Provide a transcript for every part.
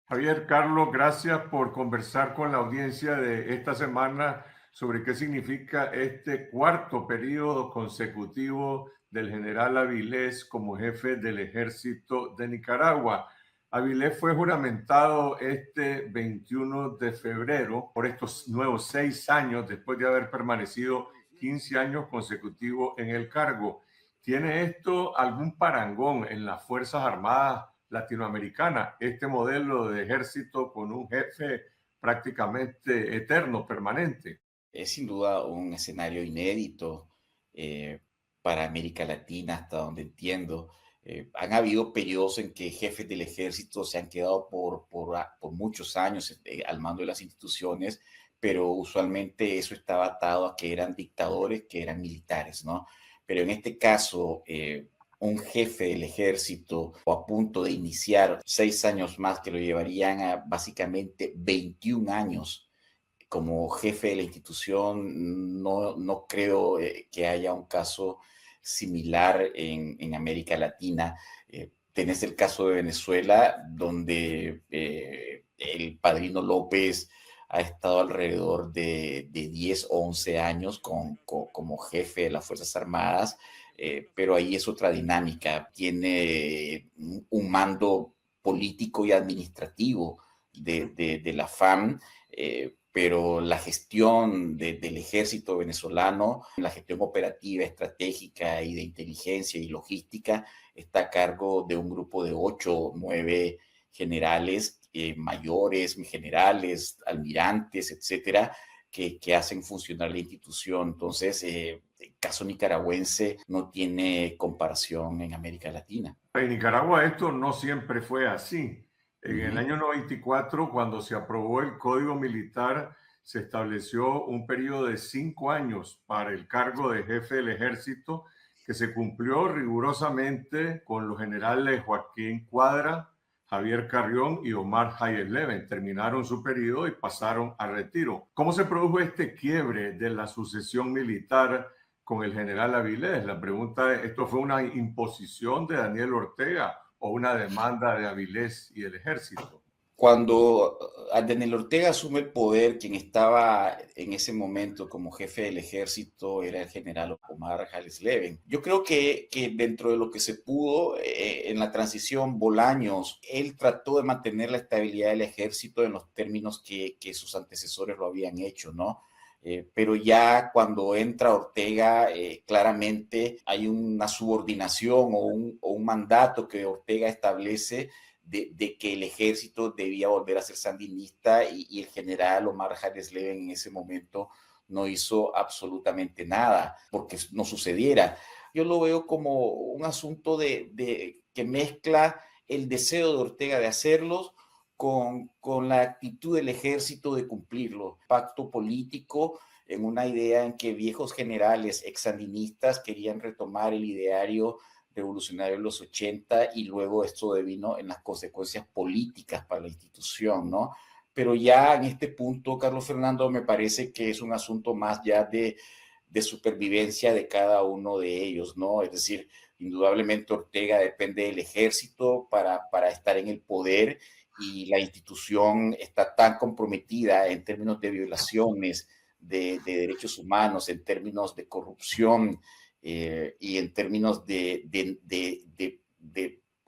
Javier, Carlos, gracias por conversar con la audiencia de esta semana sobre qué significa este cuarto periodo consecutivo del general Avilés como jefe del ejército de Nicaragua. Avilés fue juramentado este 21 de febrero por estos nuevos 6 años después de haber permanecido 15 años consecutivos en el cargo. ¿Tiene esto algún parangón en las Fuerzas Armadas latinoamericana, este modelo de ejército con un jefe prácticamente eterno, permanente? Es sin duda un escenario inédito eh, para América Latina, hasta donde entiendo. Han habido periodos en que jefes del ejército se han quedado por muchos años al mando de las instituciones, pero usualmente eso estaba atado a que eran dictadores, que eran militares, ¿no? Pero en este caso, un jefe del ejército o a punto de iniciar 6 años más que lo llevarían a básicamente 21 años como jefe de la institución, no creo que haya un caso similar en América Latina. Tenés el caso de Venezuela, donde el Padrino López ha estado alrededor de 10 o 11 años como jefe de las Fuerzas Armadas, pero ahí es otra dinámica. Tiene un mando político y administrativo de la FAM, pero la gestión del ejército venezolano, la gestión operativa, estratégica y de inteligencia y logística está a cargo de un grupo de 8 o 9 generales, mayores, generales, almirantes, etcétera, que hacen funcionar la institución. Entonces, el caso nicaragüense no tiene comparación en América Latina. En Nicaragua esto no siempre fue así. En el Ujú. año 94, cuando se aprobó el Código Militar, se estableció un periodo de 5 años para el cargo de jefe del ejército, que se cumplió rigurosamente con los generales Joaquín Cuadra, Javier Carrión y Omar Hayes Leven. Terminaron su periodo y pasaron a retiro. ¿Cómo se produjo este quiebre de la sucesión militar con el general Avilés? La pregunta es, ¿esto fue una imposición de Daniel Ortega o una demanda de Avilés y el ejército? Cuando Daniel Ortega asume el poder, quien estaba en ese momento como jefe del ejército era el general Omar Hayes Leven. Yo creo que dentro de lo que se pudo en la transición Bolaños, él trató de mantener la estabilidad del ejército en los términos que sus antecesores lo habían hecho, ¿no? Pero ya cuando entra Ortega, claramente hay una subordinación o un mandato que Ortega establece de que el ejército debía volver a ser sandinista y el general Omar Hayes Leven en ese momento no hizo absolutamente nada porque no sucediera. Yo lo veo como un asunto que mezcla el deseo de Ortega de hacerlos con la actitud del ejército de cumplirlo. Pacto político en una idea en que viejos generales exsandinistas querían retomar el ideario revolucionario de los 80 y luego esto devino en las consecuencias políticas para la institución, ¿no? Pero ya en este punto, Carlos Fernando, me parece que es un asunto más ya de supervivencia de cada uno de ellos, ¿no? Es decir, indudablemente Ortega depende del ejército para estar en el poder y la institución está tan comprometida en términos de violaciones de derechos humanos, en términos de corrupción, y en términos de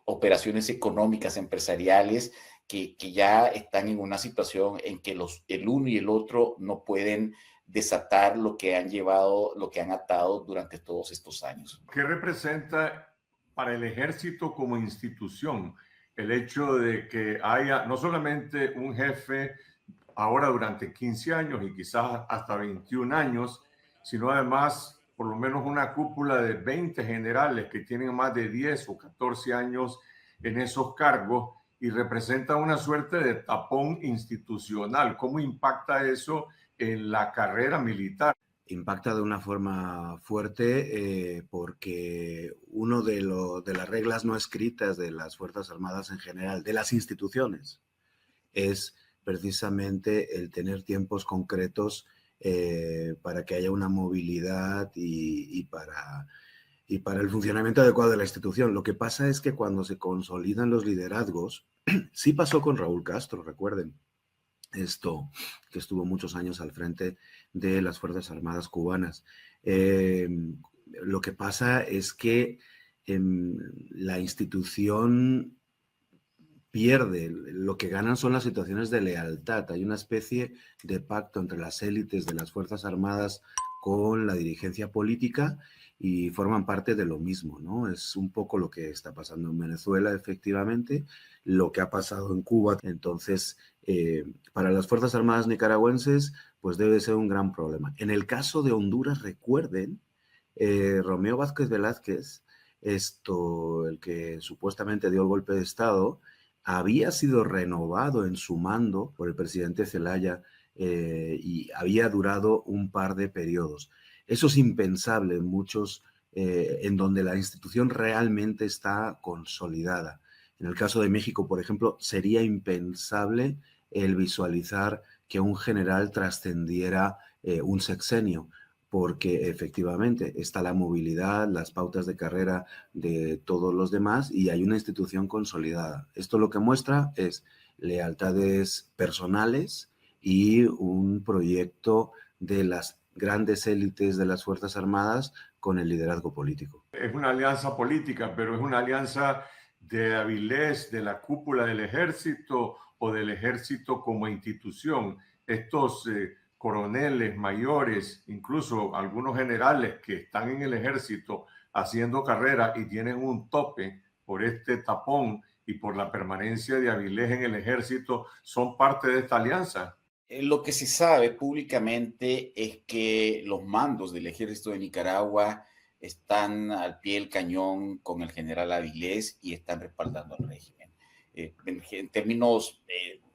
operaciones económicas, empresariales, que ya están en una situación en que el uno y el otro no pueden desatar lo que han llevado, lo que han atado durante todos estos años. ¿Qué representa para el ejército como institución el hecho de que haya no solamente un jefe ahora durante 15 años y quizás hasta 21 años, sino además por lo menos una cúpula de 20 generales que tienen más de 10 o 14 años en esos cargos y representa una suerte de tapón institucional? ¿Cómo impacta eso en la carrera militar? Impacta de una forma fuerte porque uno de las reglas no escritas de las Fuerzas Armadas en general, de las instituciones, es precisamente el tener tiempos concretos para que haya una movilidad y para y para el funcionamiento adecuado de la institución. Lo que pasa es que cuando se consolidan los liderazgos, sí pasó con Raúl Castro, recuerden, esto que estuvo muchos años al frente de las Fuerzas Armadas cubanas. Lo que pasa es que la institución pierde, lo que ganan son las situaciones de lealtad. Hay una especie de pacto entre las élites de las Fuerzas Armadas con la dirigencia política y forman parte de lo mismo, ¿no? Es un poco lo que está pasando en Venezuela, efectivamente, lo que ha pasado en Cuba. Entonces, para las Fuerzas Armadas nicaragüenses, pues debe ser un gran problema. En el caso de Honduras, recuerden, Romeo Vázquez Velázquez, el que supuestamente dio el golpe de Estado, había sido renovado en su mando por el presidente Zelaya y había durado un par de periodos. Eso es impensable en muchos, en donde la institución realmente está consolidada. En el caso de México, por ejemplo, sería impensable el visualizar que un general trascendiera un sexenio, porque efectivamente está la movilidad, las pautas de carrera de todos los demás y hay una institución consolidada. Esto lo que muestra es lealtades personales y un proyecto de las grandes élites de las Fuerzas Armadas con el liderazgo político. Es una alianza política, pero es una alianza de Avilés, de la cúpula del ejército o del ejército como institución. Estos coroneles, mayores, incluso algunos generales que están en el ejército haciendo carrera y tienen un tope por este tapón y por la permanencia de Avilés en el ejército, son parte de esta alianza. Lo que se sabe públicamente es que los mandos del ejército de Nicaragua están al pie del cañón con el general Avilés y están respaldando al régimen. En términos,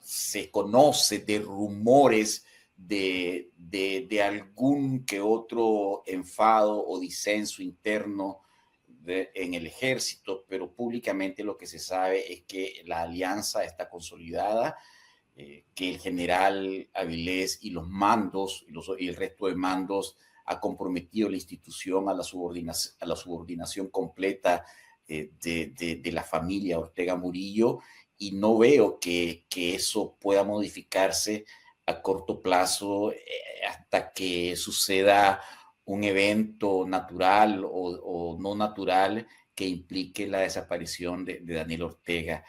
se conoce de rumores de algún que otro enfado o disenso interno en el ejército, pero públicamente lo que se sabe es que la alianza está consolidada, que el general Avilés y los mandos y el resto de mandos ha comprometido la institución a la subordinación completa de la familia Ortega Murillo, y no veo que eso pueda modificarse a corto plazo hasta que suceda un evento natural o no natural que implique la desaparición de Daniel Ortega.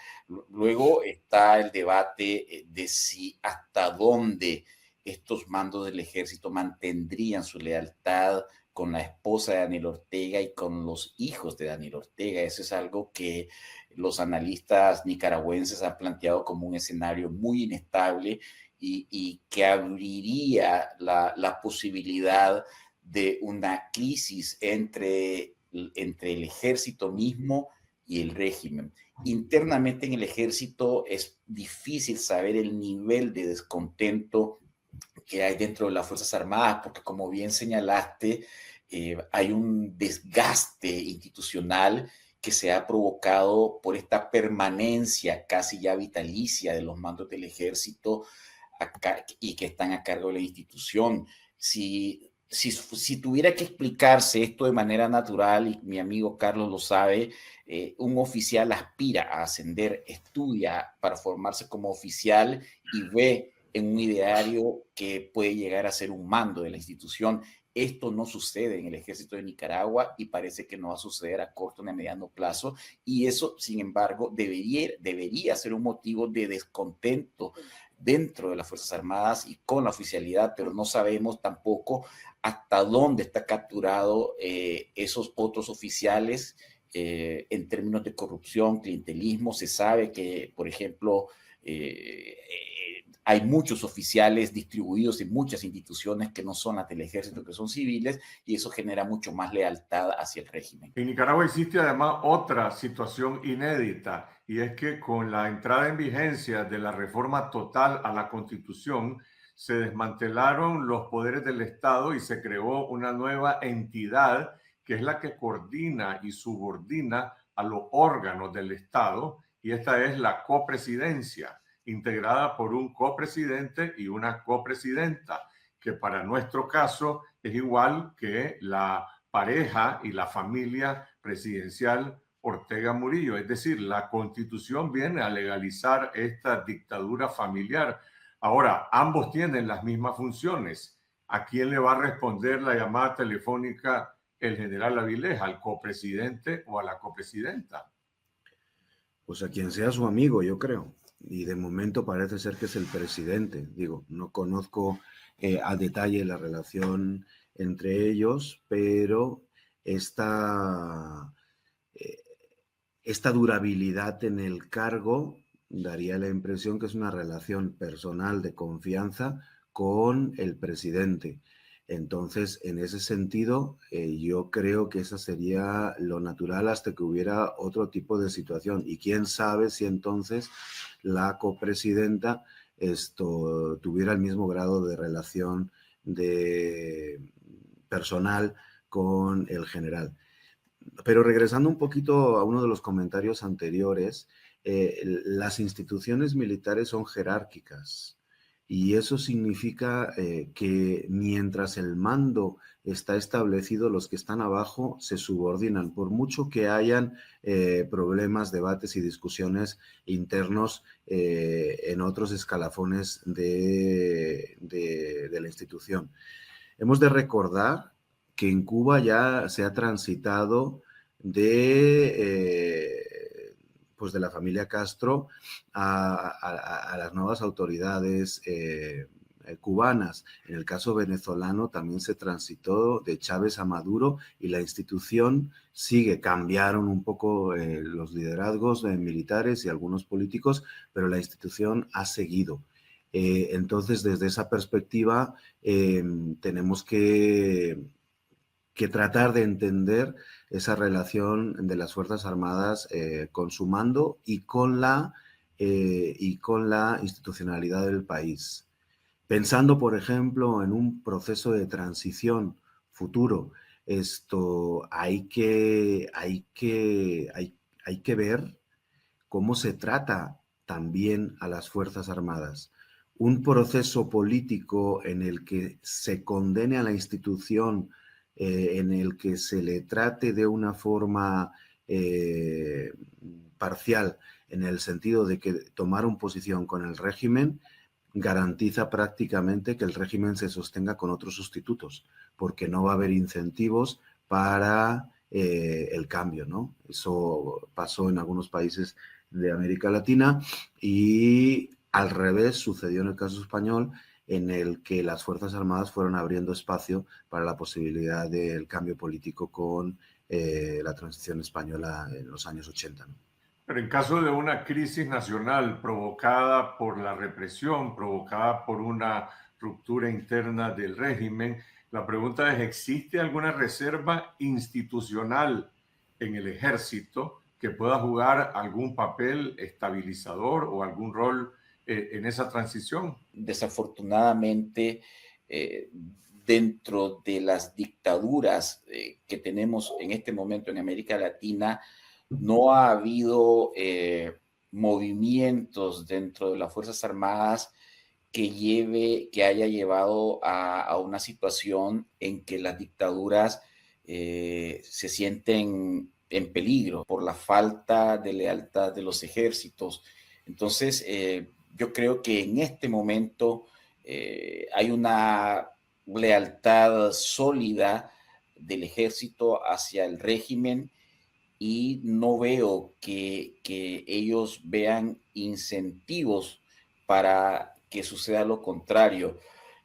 Luego está el debate de si hasta dónde estos mandos del ejército mantendrían su lealtad con la esposa de Daniel Ortega y con los hijos de Daniel Ortega. Eso es algo que los analistas nicaragüenses han planteado como un escenario muy inestable y que abriría la posibilidad de una crisis entre el ejército mismo y el régimen. Internamente en el ejército es difícil saber el nivel de descontento que hay dentro de las Fuerzas Armadas, porque como bien señalaste, hay un desgaste institucional que se ha provocado por esta permanencia casi ya vitalicia de los mandos del ejército y que están a cargo de la institución. Si tuviera que explicarse esto de manera natural, y mi amigo Carlos lo sabe, un oficial aspira a ascender, estudia para formarse como oficial y ve en un ideario que puede llegar a ser un mando de la institución. Esto no sucede en el ejército de Nicaragua y parece que no va a suceder a corto ni a mediano plazo, y eso, sin embargo, debería ser un motivo de descontento dentro de las Fuerzas Armadas y con la oficialidad, pero no sabemos tampoco hasta dónde está capturado esos otros oficiales en términos de corrupción, clientelismo. Se sabe que, por ejemplo, hay muchos oficiales distribuidos en muchas instituciones que no son las del ejército, que son civiles, y eso genera mucho más lealtad hacia el régimen. En Nicaragua existe además otra situación inédita, y es que con la entrada en vigencia de la reforma total a la Constitución, se desmantelaron los poderes del Estado y se creó una nueva entidad que es la que coordina y subordina a los órganos del Estado, y esta es la copresidencia, integrada por un copresidente y una copresidenta, que para nuestro caso es igual que la pareja y la familia presidencial Ortega Murillo. Es decir, la Constitución viene a legalizar esta dictadura familiar. Ahora, ambos tienen las mismas funciones. ¿A quién le va a responder la llamada telefónica el general Avilés? ¿Al copresidente o a la copresidenta? Pues a quien sea su amigo, yo creo. Y de momento parece ser que es el presidente. Digo, no conozco a detalle la relación entre ellos, pero esta durabilidad en el cargo daría la impresión que es una relación personal de confianza con el presidente. Entonces, en ese sentido, yo creo que esa sería lo natural hasta que hubiera otro tipo de situación. Y quién sabe si entonces la copresidenta tuviera el mismo grado de relación personal con el general. Pero regresando un poquito a uno de los comentarios anteriores, las instituciones militares son jerárquicas y eso significa que mientras el mando está establecido, los que están abajo se subordinan, por mucho que hayan problemas, debates y discusiones internos en otros escalafones de la institución. Hemos de recordar que en Cuba ya se ha transitado pues de la familia Castro a las nuevas autoridades cubanas. En el caso venezolano también se transitó de Chávez a Maduro y la institución sigue. Cambiaron un poco los liderazgos militares y algunos políticos, pero la institución ha seguido. Entonces, desde esa perspectiva, tenemos que tratar de entender esa relación de las Fuerzas Armadas con su mando y con la institucionalidad del país. Pensando, por ejemplo, en un proceso de transición futuro, hay que ver cómo se trata también a las Fuerzas Armadas. Un proceso político en el que se condene a la institución, en el que se le trate de una forma parcial, en el sentido de que tomaron posición con el régimen, garantiza prácticamente que el régimen se sostenga con otros sustitutos, porque no va a haber incentivos para el cambio, ¿no? Eso pasó en algunos países de América Latina y al revés sucedió en el caso español, en el que las Fuerzas Armadas fueron abriendo espacio para la posibilidad del cambio político con la transición española en los años 80, ¿no? Pero en caso de una crisis nacional provocada por la represión, provocada por una ruptura interna del régimen, la pregunta es, ¿existe alguna reserva institucional en el ejército que pueda jugar algún papel estabilizador o algún rol en esa transición? Desafortunadamente, dentro de las dictaduras que tenemos en este momento en América Latina, no ha habido movimientos dentro de las Fuerzas Armadas que haya llevado a una situación en que las dictaduras se sienten en peligro por la falta de lealtad de los ejércitos. Entonces, yo creo que en este momento hay una lealtad sólida del ejército hacia el régimen y no veo que ellos vean incentivos para que suceda lo contrario.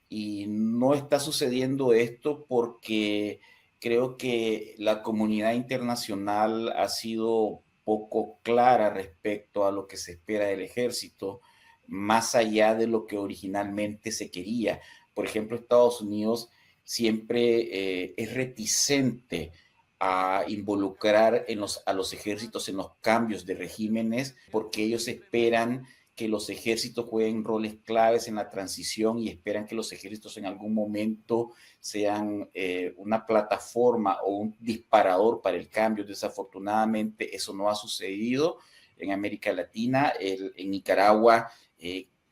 Y no está sucediendo esto porque creo que la comunidad internacional ha sido poco clara respecto a lo que se espera del ejército, más allá de lo que originalmente se quería. Por ejemplo, Estados Unidos siempre es reticente a involucrar a los ejércitos en los cambios de regímenes, porque ellos esperan que los ejércitos jueguen roles claves en la transición y esperan que los ejércitos en algún momento sean una plataforma o un disparador para el cambio. Desafortunadamente, eso no ha sucedido en América Latina. En Nicaragua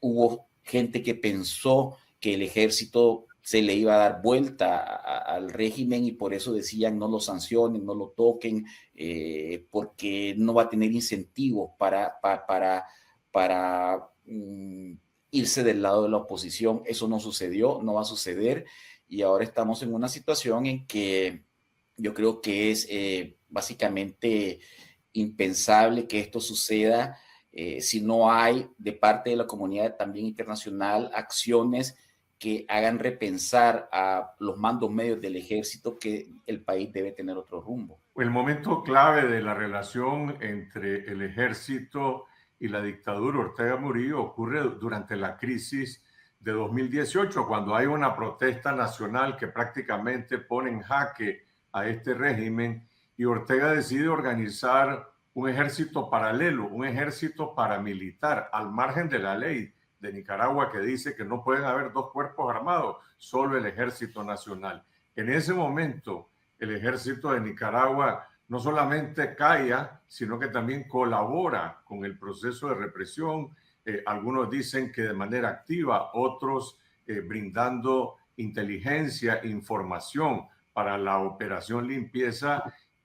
hubo gente que pensó que el ejército se le iba a dar vuelta al régimen y por eso decían no lo sancionen, no lo toquen, porque no va a tener incentivos para irse del lado de la oposición. Eso no sucedió, no va a suceder y ahora estamos en una situación en que yo creo que es básicamente impensable que esto suceda si no hay de parte de la comunidad también internacional acciones que hagan repensar a los mandos medios del ejército que el país debe tener otro rumbo. El momento clave de la relación entre el ejército y la dictadura Ortega Murillo ocurre durante la crisis de 2018, cuando hay una protesta nacional que prácticamente pone en jaque a este régimen y Ortega decide organizar un ejército paralelo, un ejército paramilitar al margen de la ley de Nicaragua que dice que no pueden haber dos cuerpos armados, solo el ejército nacional. En ese momento, el ejército de Nicaragua no solamente calla, sino que también colabora con el proceso de represión. Algunos dicen que de manera activa, otros brindando inteligencia, información para la operación limpieza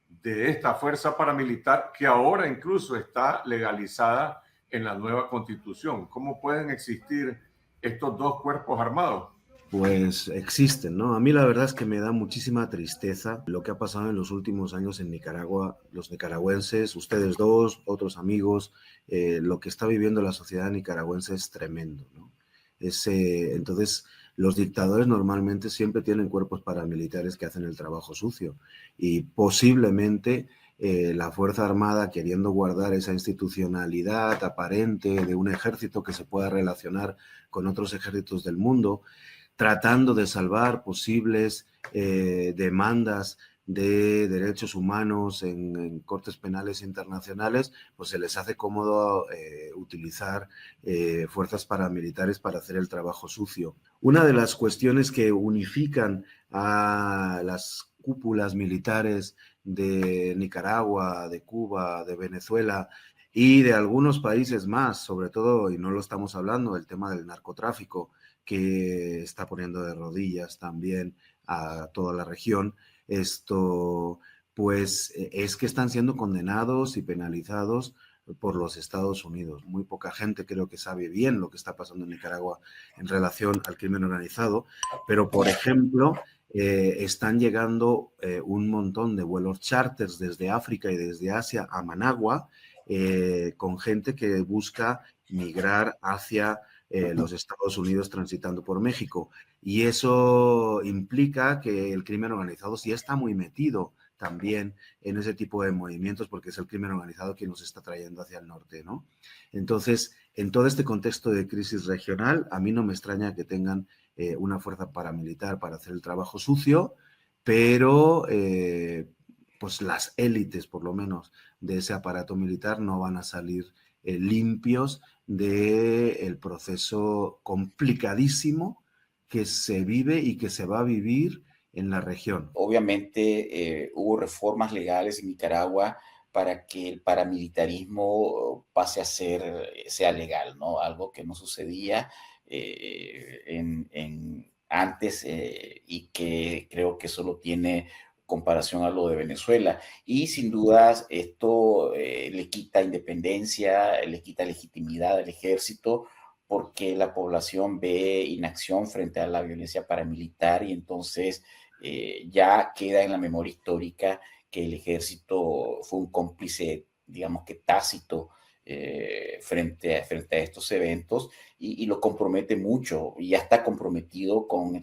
de esta fuerza paramilitar que ahora incluso está legalizada en la nueva constitución. ¿Cómo pueden existir estos dos cuerpos armados? Pues existen, ¿no? A mí la verdad es que me da muchísima tristeza lo que ha pasado en los últimos años en Nicaragua, los nicaragüenses, ustedes dos, otros amigos, lo que está viviendo la sociedad nicaragüense es tremendo, ¿no? Entonces, los dictadores normalmente siempre tienen cuerpos paramilitares que hacen el trabajo sucio y posiblemente la Fuerza Armada, queriendo guardar esa institucionalidad aparente de un ejército que se pueda relacionar con otros ejércitos del mundo, tratando de salvar posibles demandas de derechos humanos en cortes penales internacionales, pues se les hace cómodo utilizar fuerzas paramilitares para hacer el trabajo sucio. Una de las cuestiones que unifican a las cúpulas militares de Nicaragua, de Cuba, de Venezuela y de algunos países más, sobre todo, y no lo estamos hablando, el tema del narcotráfico, que está poniendo de rodillas también a toda la región, pues es que están siendo condenados y penalizados por los Estados Unidos. Muy poca gente creo que sabe bien lo que está pasando en Nicaragua en relación al crimen organizado, pero por ejemplo, están llegando un montón de vuelos charters desde África y desde Asia a Managua con gente que busca migrar hacia los Estados Unidos transitando por México. Y eso implica que el crimen organizado sí está muy metido también en ese tipo de movimientos porque es el crimen organizado quien nos está trayendo hacia el norte, ¿no? Entonces, en todo este contexto de crisis regional, a mí no me extraña que tengan una fuerza paramilitar para hacer el trabajo sucio, pero pues las élites, por lo menos, de ese aparato militar no van a salir limpios del proceso complicadísimo que se vive y que se va a vivir en la región. Obviamente hubo reformas legales en Nicaragua para que el paramilitarismo pase a sea legal, ¿no? Algo que no sucedía antes y que creo que solo tiene comparación a lo de Venezuela. Y sin dudas esto le quita independencia, le quita legitimidad al ejército, porque la población ve inacción frente a la violencia paramilitar y entonces ya queda en la memoria histórica que el ejército fue un cómplice, digamos que tácito, frente a estos eventos y lo compromete mucho y ya está comprometido con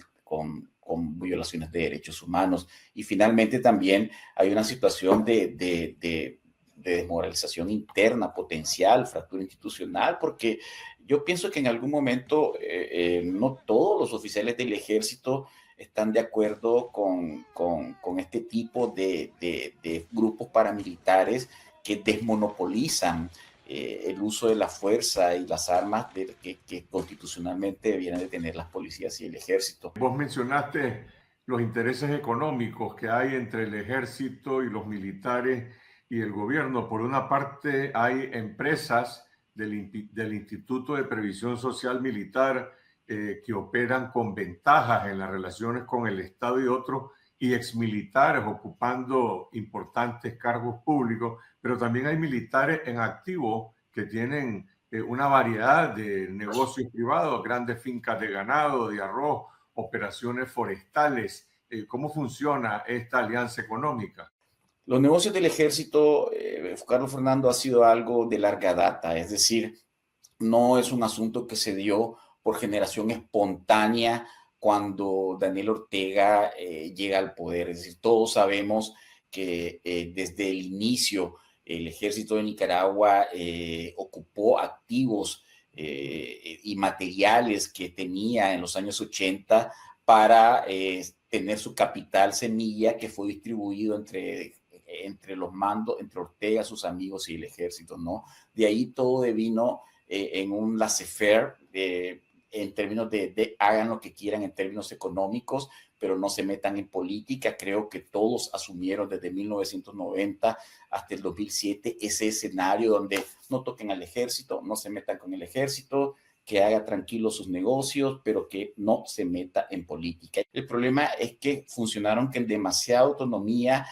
violaciones de derechos humanos. Y finalmente también hay una situación de desmoralización interna potencial, fractura institucional, porque yo pienso que en algún momento no todos los oficiales del ejército están de acuerdo con este tipo de grupos paramilitares que desmonopolizan el uso de la fuerza y las armas que constitucionalmente debieran de tener las policías y el ejército. Vos mencionaste los intereses económicos que hay entre el ejército y los militares y el gobierno. Por una parte, hay empresas del Instituto de Previsión Social Militar que operan con ventajas en las relaciones con el Estado y otros, y exmilitares ocupando importantes cargos públicos, pero también hay militares en activo que tienen una variedad de negocios privados, grandes fincas de ganado, de arroz, operaciones forestales. ¿Cómo funciona esta alianza económica? Los negocios del ejército, Carlos Fernando, ha sido algo de larga data, es decir, no es un asunto que se dio por generación espontánea cuando Daniel Ortega llega al poder. Es decir, todos sabemos que desde el inicio el ejército de Nicaragua ocupó activos y materiales que tenía en los años 80 para tener su capital semilla que fue distribuido entre los mandos, entre Ortega, sus amigos y el ejército, ¿no? De ahí todo devino en un laissez-faire en términos de hagan lo que quieran en términos económicos, pero no se metan en política. Creo que todos asumieron desde 1990 hasta el 2007 ese escenario donde no toquen al ejército, no se metan con el ejército, que haga tranquilos sus negocios, pero que no se meta en política. El problema es que funcionaron con demasiada autonomía.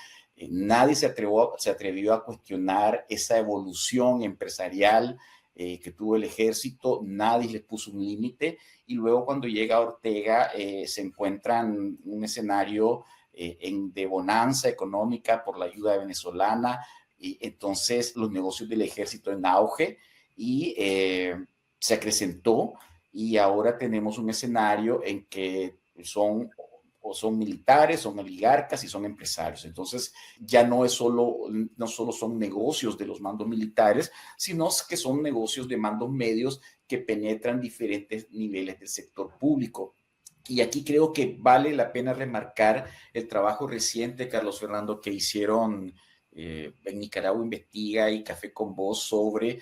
Nadie se atrevió a cuestionar esa evolución empresarial que tuvo el ejército, nadie les puso un límite, y luego cuando llega Ortega se encuentran un escenario de bonanza económica por la ayuda venezolana, y entonces los negocios del ejército en auge, y se acrecentó, y ahora tenemos un escenario en que son militares, son oligarcas y son empresarios. Entonces ya no solo son negocios de los mandos militares, sino que son negocios de mandos medios que penetran diferentes niveles del sector público. Y aquí creo que vale la pena remarcar el trabajo reciente, Carlos Fernando, que hicieron en Nicaragua Investiga y Café con Voz sobre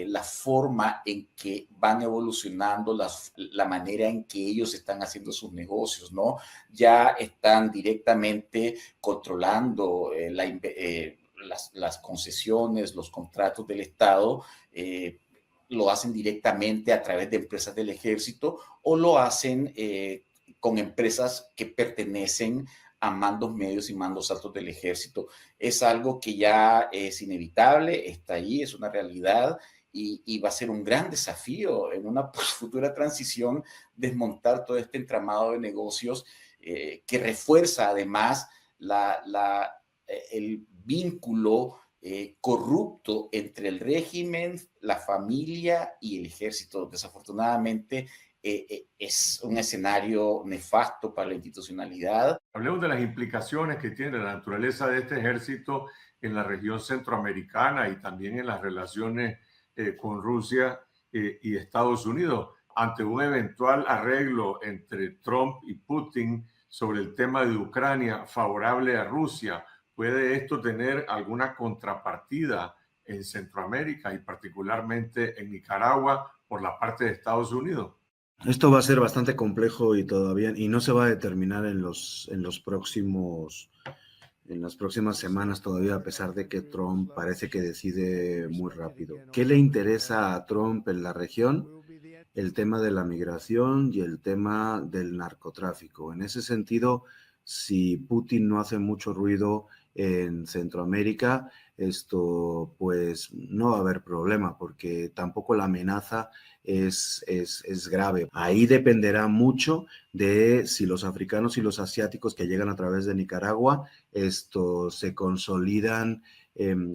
la forma en que van evolucionando, la manera en que ellos están haciendo sus negocios, ¿no? Ya están directamente controlando las concesiones, los contratos del Estado, lo hacen directamente a través de empresas del ejército o lo hacen con empresas que pertenecen a mandos medios y mandos altos del ejército. Es algo que ya es inevitable, está ahí, es una realidad, y va a ser un gran desafío en una futura transición desmontar todo este entramado de negocios que refuerza además el vínculo corrupto entre el régimen, la familia y el ejército. Desafortunadamente, es un escenario nefasto para la institucionalidad. Hablemos de las implicaciones que tiene la naturaleza de este ejército en la región centroamericana y también en las relaciones con Rusia y Estados Unidos. Ante un eventual arreglo entre Trump y Putin sobre el tema de Ucrania favorable a Rusia, ¿puede esto tener alguna contrapartida en Centroamérica y particularmente en Nicaragua por la parte de Estados Unidos? Esto va a ser bastante complejo y no se va a determinar en las próximas semanas todavía, a pesar de que Trump parece que decide muy rápido. ¿Qué le interesa a Trump en la región? El tema de la migración y el tema del narcotráfico. En ese sentido, si Putin no hace mucho ruido en Centroamérica, esto pues no va a haber problema, porque tampoco la amenaza es grave. Ahí dependerá mucho de si los africanos y los asiáticos que llegan a través de Nicaragua se consolidan.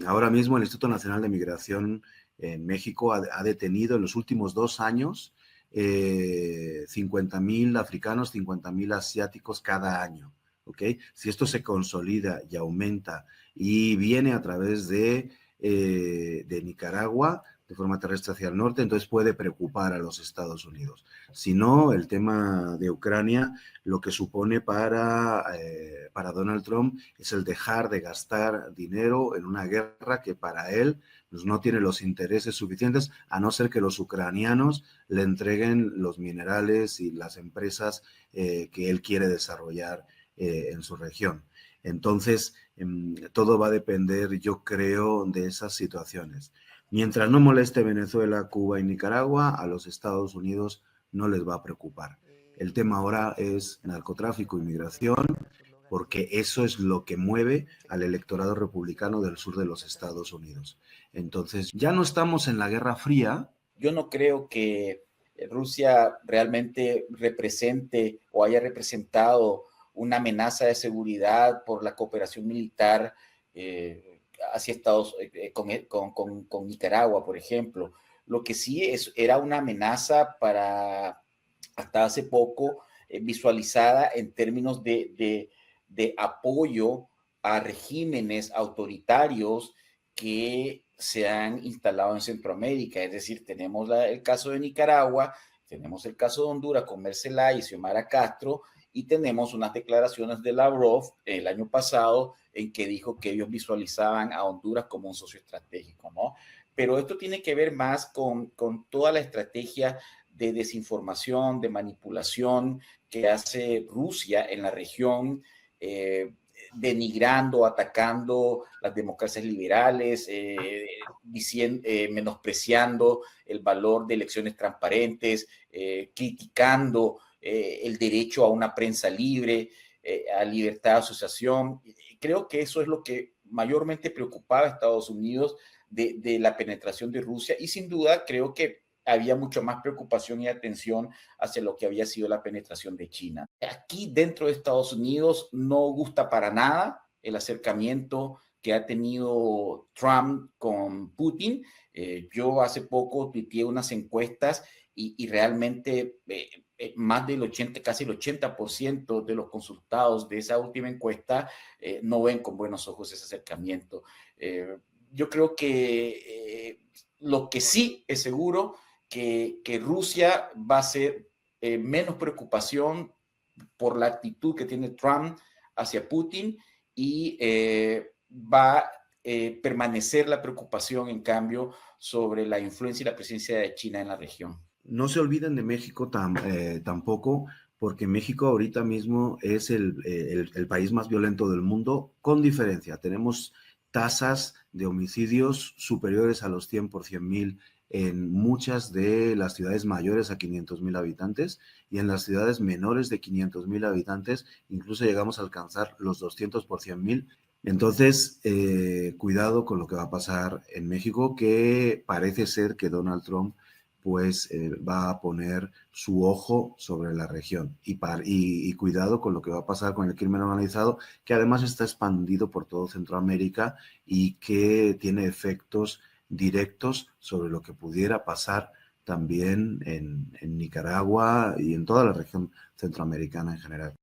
Ahora mismo el Instituto Nacional de Migración en México ha detenido en los últimos 2 años 50,000 africanos, 50,000 asiáticos cada año. ¿Okay? Si esto se consolida y aumenta y viene a través de Nicaragua de forma terrestre hacia el norte, entonces puede preocupar a los Estados Unidos. Si no, el tema de Ucrania, lo que supone para Donald Trump es el dejar de gastar dinero en una guerra que para él pues, no tiene los intereses suficientes, a no ser que los ucranianos le entreguen los minerales y las empresas que él quiere desarrollar en su región. Entonces, todo va a depender, yo creo, de esas situaciones. Mientras no moleste Venezuela, Cuba y Nicaragua, a los Estados Unidos no les va a preocupar. El tema ahora es narcotráfico y migración, porque eso es lo que mueve al electorado republicano del sur de los Estados Unidos. Entonces, ya no estamos en la Guerra Fría. Yo no creo que Rusia realmente represente o haya representado una amenaza de seguridad por la cooperación militar hacia Estados con Nicaragua, por ejemplo. Lo que sí era una amenaza para hasta hace poco visualizada en términos de apoyo a regímenes autoritarios que se han instalado en Centroamérica. Es decir, tenemos el caso de Nicaragua, tenemos el caso de Honduras con Mercelá y Xiomara Castro, y tenemos unas declaraciones de Lavrov el año pasado en que dijo que ellos visualizaban a Honduras como un socio estratégico, ¿no? Pero esto tiene que ver más con toda la estrategia de desinformación, de manipulación que hace Rusia en la región, denigrando, atacando las democracias liberales, menospreciando el valor de elecciones transparentes, criticando el derecho a una prensa libre, a libertad de asociación. Creo que eso es lo que mayormente preocupaba a Estados Unidos de la penetración de Rusia, y sin duda creo que había mucho más preocupación y atención hacia lo que había sido la penetración de China. Aquí dentro de Estados Unidos no gusta para nada el acercamiento que ha tenido Trump con Putin. Yo hace poco tuiteé unas encuestas y realmente más del 80, casi el 80% de los consultados de esa última encuesta no ven con buenos ojos ese acercamiento. Yo creo que lo que sí es seguro que Rusia va a ser menos preocupación por la actitud que tiene Trump hacia Putin, y va a permanecer la preocupación, en cambio, sobre la influencia y la presencia de China en la región. No se olviden de México tampoco, porque México ahorita mismo es el país más violento del mundo, con diferencia. Tenemos tasas de homicidios superiores a los 100 por 100,000 en muchas de las ciudades mayores a 500,000 habitantes, y en las ciudades menores de 500,000 habitantes incluso llegamos a alcanzar los 200 por 100,000. Entonces, cuidado con lo que va a pasar en México, que parece ser que Donald Trump pues va a poner su ojo sobre la región, y cuidado con lo que va a pasar con el crimen organizado, que además está expandido por todo Centroamérica y que tiene efectos directos sobre lo que pudiera pasar también en Nicaragua y en toda la región centroamericana en general.